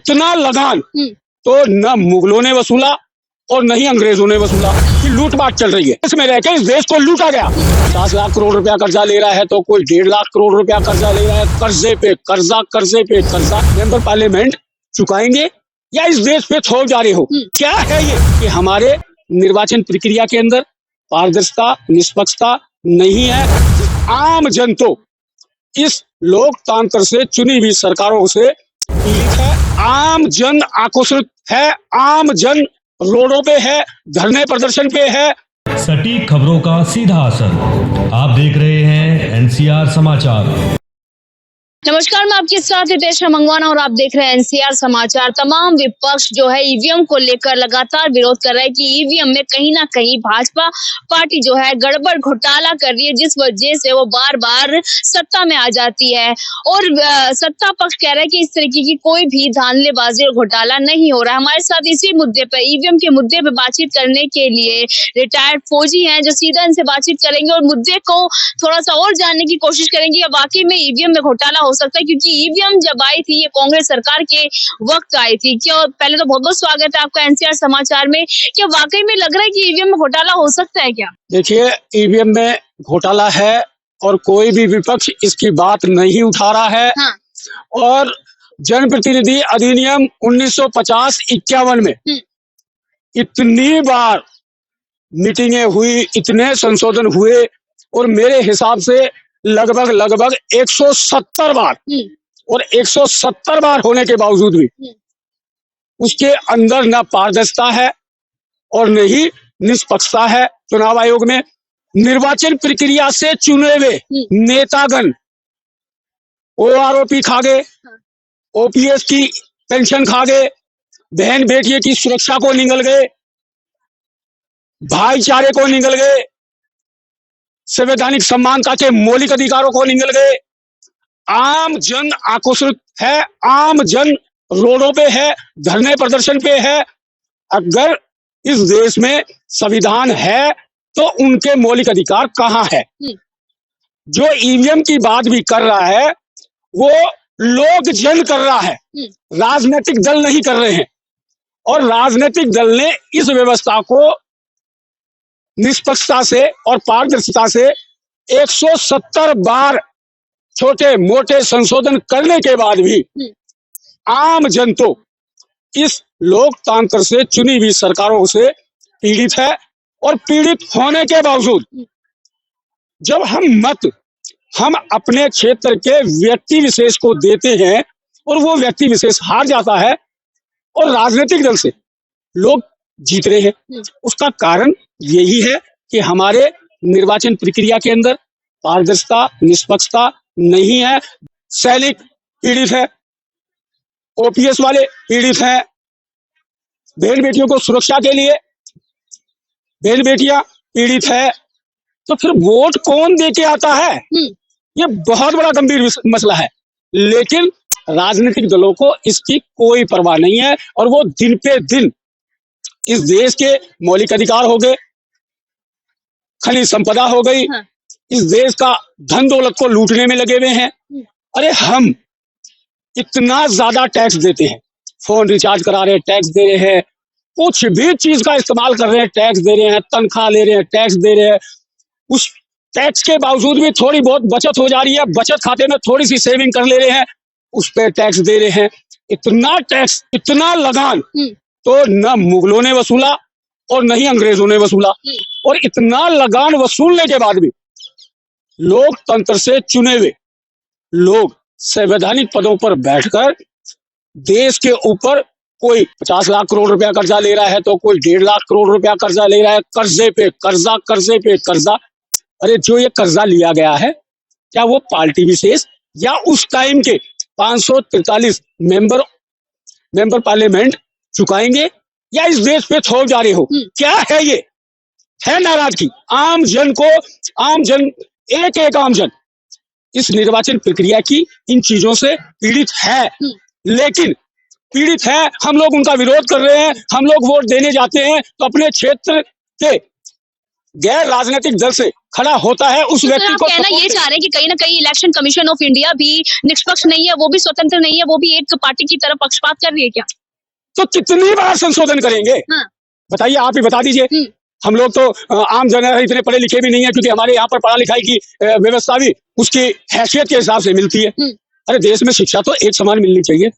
इतना लगान तो न मुगलों ने वसूला और न ही अंग्रेजों ने वसूला। कि लूटपाट चल रही है, इसमें रहकर इस देश को लूटा गया। 50 लाख करोड़ रुपया कर्जा ले रहा है तो कोई 1.5 लाख करोड़ रुपया कर्जा ले रहा है। कर्जे पे कर्जा, कर्जे पे कर्जा। मेंबर पार्लियामेंट चुकाएंगे या इस देश पे छोड़ जा रहे हो? क्या है ये कि हमारे निर्वाचन प्रक्रिया के अंदर पारदर्शिता, निष्पक्षता नहीं है। आम जन तो इस लोकतंत्र से चुनी हुई सरकारों से पीड़ित है। आम जन आक्रोशित है, आम जन रोडों पे है, धरने प्रदर्शन पे है। सटीक खबरों का सीधा असर। आप देख रहे हैं एनसीआर समाचार। नमस्कार, मैं आपके साथ हितेश मंगवाना और आप देख रहे हैं एनसीआर समाचार। तमाम विपक्ष जो है ईवीएम को लेकर लगातार विरोध कर रहा है कि ईवीएम में कहीं ना कहीं भाजपा पार्टी जो है गड़बड़ घोटाला कर रही है, जिस वजह से वो बार बार सत्ता में आ जाती है। और सत्ता पक्ष कह रहा है कि इस तरीके की कोई भी धांधलेबाजी और घोटाला नहीं हो रहा है। हमारे साथ इसी मुद्दे पर, ईवीएम के मुद्दे पर बातचीत करने के लिए रिटायर्ड फौजी हैं, जो सीधा इनसे बातचीत करेंगे और मुद्दे को थोड़ा सा और जानने की कोशिश करेंगे कि वाकई में ईवीएम में घोटाला हो सकता है। क्योंकि ईवीएम जब आई थी, ये कांग्रेस सरकार के वक्त आई थी। क्या पहले तो बहुत बहुत स्वागत है आपका एनसीआर समाचार में। क्या वाकई में लग रहा है कि ईवीएम में घोटाला हो सकता है क्या? देखिए, ईवीएम में घोटाला है और कोई भी विपक्ष इसकी बात नहीं उठा रहा है। हाँ। और जनप्रतिनिधि अधिनियम 1950-51 में इतनी बार मीटिंगें हुई, इतने संशोधन हुए और मेरे हिसाब से लगभग 170 बार, और 170 बार होने के बावजूद भी उसके अंदर न पारदर्शिता है और न ही निष्पक्षता है। चुनाव आयोग में निर्वाचन प्रक्रिया से चुने हुए नेतागण ओआरओपी खा गए, ओपीएस की पेंशन खा गए, बहन बेटियों की सुरक्षा को निगल गए, भाईचारे को निगल गए, संवैधानिक समानता के मौलिक अधिकारों को निगल गए। आम जन आक्रोशित है, आम जन रोडों पे है, धरने प्रदर्शन पे है। अगर इस देश में संविधान है तो उनके मौलिक अधिकार कहाँ है? जो ईवीएम की बात भी कर रहा है वो लोक जन कर रहा है, राजनीतिक दल नहीं कर रहे हैं। और राजनीतिक दल ने इस व्यवस्था को निष्पक्षता से और पारदर्शिता से 170 बार छोटे मोटे संशोधन करने के बाद भी आम जन तो इस लोकतंत्र से चुनी हुई सरकारों से पीड़ित है। और पीड़ित होने के बावजूद जब हम अपने क्षेत्र के व्यक्ति विशेष को देते हैं और वो व्यक्ति विशेष हार जाता है और राजनीतिक दल से लोग जीत रहे हैं, उसका कारण यही है कि हमारे निर्वाचन प्रक्रिया के अंदर पारदर्शिता, निष्पक्षता नहीं है। सैनिक पीड़ित है, ओपीएस वाले पीड़ित हैं, बहन बेटियों को सुरक्षा के लिए बहन बेटियां पीड़ित है। तो फिर वोट कौन दे के आता है? ये बहुत बड़ा गंभीर मसला है। लेकिन राजनीतिक दलों को इसकी कोई परवाह नहीं है और वो दिन पे दिन इस देश के मौलिक अधिकार हो गए, खनिज संपदा हो गई, हाँ। इस देश का धन दौलत को लूटने में लगे हुए हैं। अरे हम इतना ज्यादा टैक्स देते हैं, फोन रिचार्ज करा रहे हैं, टैक्स दे रहे हैं, कुछ भी चीज का इस्तेमाल कर रहे हैं, टैक्स दे रहे हैं, तनख्वाह ले रहे हैं, टैक्स दे रहे हैं। उस टैक्स के बावजूद भी थोड़ी बहुत बचत हो जा रही है, बचत खाते में थोड़ी सी सेविंग कर ले रहे हैं, उस पर टैक्स दे रहे हैं। इतना टैक्स, इतना लगान तो न मुगलों ने वसूला और न ही अंग्रेजों ने वसूला। और इतना लगान वसूलने के बाद भी लोकतंत्र से चुने हुए लोग संवैधानिक पदों पर बैठकर देश के ऊपर कोई 50 लाख करोड़ रुपया कर्जा ले रहा है तो कोई 1.5 लाख करोड़ रुपया कर्जा ले रहा है। कर्जे पे कर्जा, कर्जे पे कर्जा। अरे जो ये कर्जा लिया गया है, क्या वो पार्टी विशेष या उस टाइम के 543 मेंबर पार्लियामेंट चुकाएंगे या इस देश पे छोड़ जा रहे हो? क्या है ये? है नाराजगी आम जन को। आम जन, एक आम जन इस निर्वाचन प्रक्रिया की इन चीजों से पीड़ित है। लेकिन पीड़ित है, हम लोग उनका विरोध कर रहे हैं। हम लोग वोट देने जाते हैं तो अपने क्षेत्र के गैर राजनीतिक दल से खड़ा होता है उस तो व्यक्ति आप को कहना ये चाह रहे हैं कि कहीं ना कहीं इलेक्शन कमीशन ऑफ इंडिया भी निष्पक्ष नहीं है, वो भी स्वतंत्र नहीं है, वो भी एक पार्टी की तरफ पक्षपात कर रही है क्या? तो कितनी बार संशोधन करेंगे? हाँ। बताइए, आप ही बता दीजिए। हम लोग तो आम जन है, इतने पढ़े लिखे भी नहीं है, क्योंकि हमारे यहाँ पर पढ़ा लिखाई की व्यवस्था भी उसकी हैसियत के हिसाब से मिलती है। अरे देश में शिक्षा तो एक समान मिलनी चाहिए।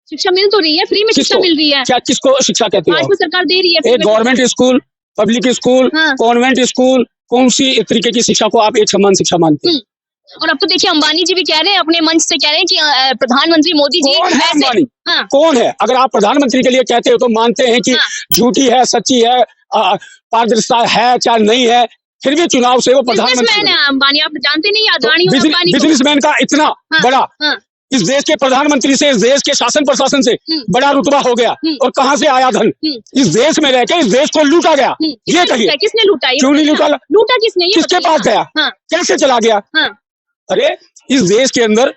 शिक्षा मिल तो रही है, फ्री में शिक्षा मिल रही है। क्या किसको शिक्षा कहते हैं? भाजपा सरकार दे रही है। एक government school, public school, convent school, कौन सी तरीके की शिक्षा को आप एक समान शिक्षा मानते हैं? और अब तो देखिए अंबानी जी भी कह रहे हैं, अपने मंच से कह रहे हैं कि प्रधानमंत्री मोदी जी कौन है अंबानी? हाँ। कौन है? अगर आप प्रधानमंत्री के लिए कहते हो तो मानते हैं कि झूठी है, सच्ची है, पारदर्शिता है चाहे नहीं है, फिर भी चुनाव से वो प्रधानमंत्री है अंबानी, आप जानते नहीं अदानी और अंबानी। बिजनेसमैन का इतना बड़ा इस देश के प्रधानमंत्री से, इस देश के शासन प्रशासन से बड़ा रुतबा हो गया, और कहाँ से आया धन? इस देश में रहकर इस देश को लूटा गया। ये कहिए किसने लूटा? क्यों नहीं लूटा? लूटा किसने? किसके पास गया? कैसे चला गया? अरे इस देश के अंदर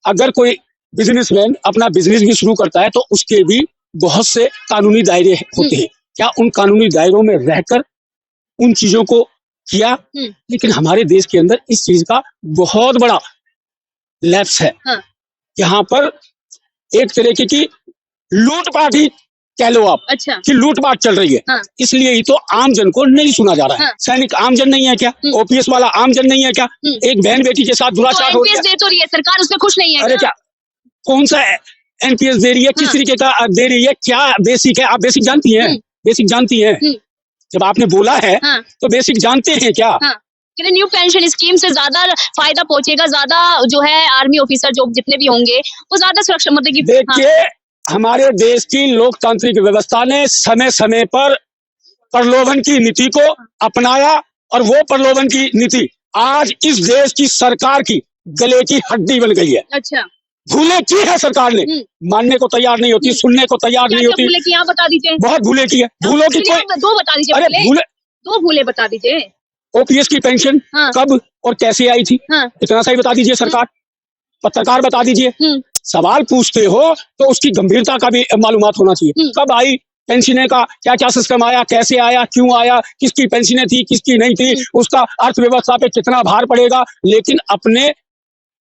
अगर कोई बिजनेसमैन अपना बिजनेस भी शुरू करता है तो उसके भी बहुत से कानूनी दायरे होते हैं। क्या उन कानूनी दायरों में रहकर उन चीजों को किया? लेकिन हमारे देश के अंदर इस चीज का बहुत बड़ा लैप्स है। यहाँ पर एक तरीके की लूटपाट ही कह लो आप। अच्छा। कि लूटपाट चल रही है। इसलिए ही तो आम जन को नहीं सुना जा रहा है। सैनिक आम जन नहीं है क्या? ओपीएस वाला आम जन नहीं है क्या? एक बहन बेटी के साथ दुराचार हो रहा है। दे तो रही है सरकार, उसमें खुश नहीं है। अरे क्या कौन सा एनपीएस दे रही है? किस तरीके का दे रही है? क्या बेसिक है? आप बेसिक जानती हैं? बेसिक जानती हैं? जब आपने बोला है तो बेसिक जानते हैं क्या? न्यू पेंशन स्कीम से ज्यादा फायदा पहुंचेगा, ज्यादा जो है आर्मी ऑफिसर जो जितने भी होंगे वो ज्यादा सुरक्षा मतलब की। देखिए हमारे देश की लोकतांत्रिक व्यवस्था ने समय समय पर प्रलोभन की नीति को अपनाया, और वो प्रलोभन की नीति आज इस देश की सरकार की गले की हड्डी बन गई है। अच्छा। भूले की है सरकार ने, मानने को तैयार नहीं होती, सुनने को तैयार नहीं होती। भूले की? बता दीजिए। बहुत भूले की है। भूलों की कोई दो बता दीजिए। अरे भूले, दो भूले बता दीजिए। ओपीएस की पेंशन कब और कैसे आई थी? इतना सा ही बता दीजिए सरकार। पत्रकार बता दीजिए। सवाल पूछते हो तो उसकी गंभीरता का भी मालूमात होना चाहिए। कब आई पेंशनें का? क्या क्या सिस्टम आया? कैसे आया? क्यों आया? किसकी पेंशनें थी, किसकी नहीं थी? उसका अर्थव्यवस्था पे कितना भार पड़ेगा? लेकिन अपने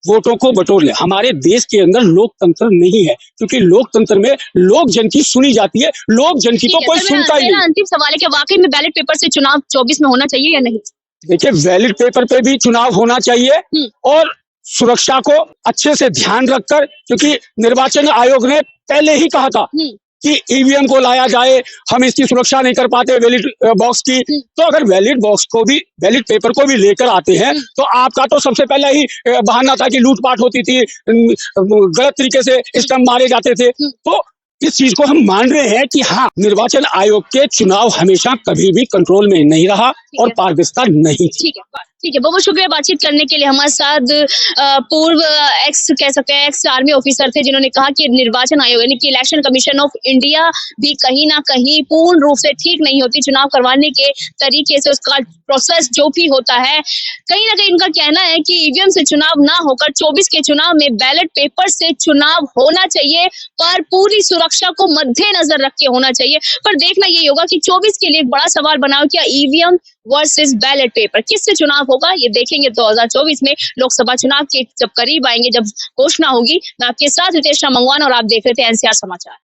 वोटों को बटोर ले। हमारे देश के अंदर लोकतंत्र नहीं है, क्योंकि लोकतंत्र में लोक जन की सुनी जाती है, लोक जन की तो कोई सुनता ही नहीं। अंतिम सवाल है कि वाकई में बैलेट पेपर से चुनाव 24 में होना चाहिए या नहीं? देखिए बैलेट पेपर पे भी चुनाव होना चाहिए, और सुरक्षा को अच्छे से ध्यान रखकर, क्योंकि निर्वाचन आयोग ने पहले ही कहा था कि ईवीएम को लाया जाए, हम इसकी सुरक्षा नहीं कर पाते बैलेट बॉक्स की। तो अगर बैलेट बॉक्स को भी, बैलेट पेपर को भी लेकर आते हैं तो आपका तो सबसे पहले ही बहाना था कि लूटपाट होती थी, गलत तरीके से स्टंप मारे जाते थे। तो इस चीज को हम मान रहे हैं कि हाँ, निर्वाचन आयोग के चुनाव हमेशा कभी भी कंट्रोल में नहीं रहा और पारदर्शिता नहीं थी। ठीक है, बहुत शुक्रिया बातचीत करने के लिए। हमारे साथ पूर्व एक्स कह सकते हैं एक्स आर्मी ऑफिसर थे, जिन्होंने कहा कि निर्वाचन आयोग यानी कि इलेक्शन कमीशन ऑफ इंडिया भी कहीं ना कहीं पूर्ण रूप से ठीक नहीं होती। चुनाव करवाने के तरीके से उसका प्रोसेस जो भी होता है, कहीं ना कहीं इनका कहना है कि ईवीएम से चुनाव ना होकर 24 के चुनाव में बैलेट पेपर से चुनाव होना चाहिए, पर पूरी सुरक्षा को मद्देनजर रख के होना चाहिए। पर देखना ये होगा कि 24 के लिए एक बड़ा सवाल बना हो, क्या ईवीएम वर्सेस बैलेट पेपर, किससे चुनाव होगा ये देखेंगे 2024 में। लोकसभा चुनाव के जब करीब आएंगे, जब घोषणा होगी। मैं आपके साथ रितेश मंगवाना और आप देख रहे थे एनसीआर समाचार।